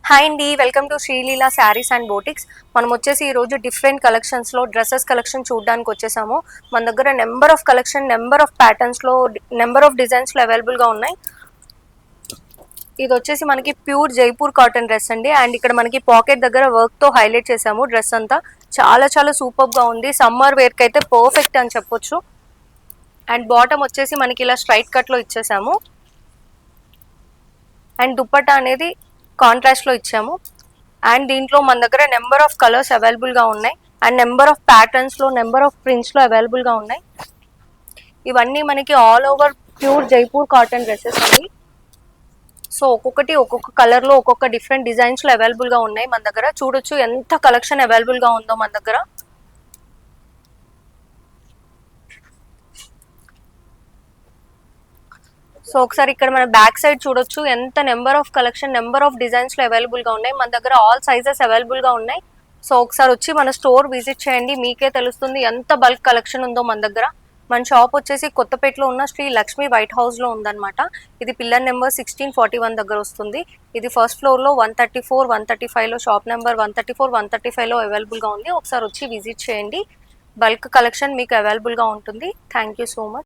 Hi అండి, welcome to Sreeleela saris and boutiques. మనం వచ్చేసి ఈరోజు డిఫరెంట్ కలెక్షన్స్లో డ్రెస్సెస్ కలెక్షన్ చూడడానికి వచ్చేసాము. మన దగ్గర number of collection, number of ప్యాటర్న్స్లో, నెంబర్ ఆఫ్ డిజైన్స్లో అవైలబుల్గా ఉన్నాయి. ఇది వచ్చేసి మనకి ప్యూర్ జైపూర్ కాటన్ డ్రెస్ అండి. అండ్ ఇక్కడ మనకి పాకెట్ దగ్గర వర్క్తో హైలైట్ చేసాము. డ్రెస్ అంతా చాలా చాలా సూపర్గా ఉంది. సమ్మర్ వేర్కి అయితే పర్ఫెక్ట్ అని చెప్పొచ్చు. అండ్ బాటమ్ వచ్చేసి మనకి ఇలా స్ట్రైట్ కట్లో ఇచ్చేసాము. అండ్ దుప్పట్టా అనేది కాంట్రాస్ట్లో ఇచ్చాము. అండ్ దీంట్లో మన దగ్గర నెంబర్ ఆఫ్ కలర్స్ అవైలబుల్గా ఉన్నాయి. అండ్ నెంబర్ ఆఫ్ ప్యాటర్న్స్లో, నెంబర్ ఆఫ్ ప్రింట్స్లో అవైలబుల్గా ఉన్నాయి. ఇవన్నీ మనకి all over pure Jaipur cotton dresses అండి. సో ఒక్కొక్కటి ఒక్కొక్క కలర్లో, ఒక్కొక్క డిఫరెంట్ డిజైన్స్లో అవైలబుల్గా ఉన్నాయి. మన దగ్గర చూడొచ్చు ఎంత కలెక్షన్ అవైలబుల్గా ఉందో మన దగ్గర. సో ఒకసారి ఇక్కడ మన బ్యాక్ సైడ్ చూడొచ్చు ఎంత number of collection, number of డిజైన్స్లో అవైలబుల్గా ఉన్నాయి. మన దగ్గర ఆల్ సైజెస్ అవైలబుల్గా ఉన్నాయి. సో ఒకసారి వచ్చి మన స్టోర్ విజిట్ చేయండి, మీకే తెలుస్తుంది ఎంత బల్క్ కలెక్షన్ ఉందో మన దగ్గర. మన షాప్ వచ్చేసి కొత్తపేటలో ఉన్న శ్రీ లక్ష్మి వైట్ హౌస్లో ఉందన్నమాట. ఇది పిల్లర్ నెంబర్ 1641 దగ్గర వస్తుంది. ఇది ఫస్ట్ ఫ్లోర్లో 134, 135లో, షాప్ నెంబర్ 134, 135లో అవైలబుల్గా ఉంది. ఒకసారి వచ్చి విజిట్ చేయండి. బల్క్ కలెక్షన్ మీకు అవైలబుల్గా ఉంటుంది. Thank you so much.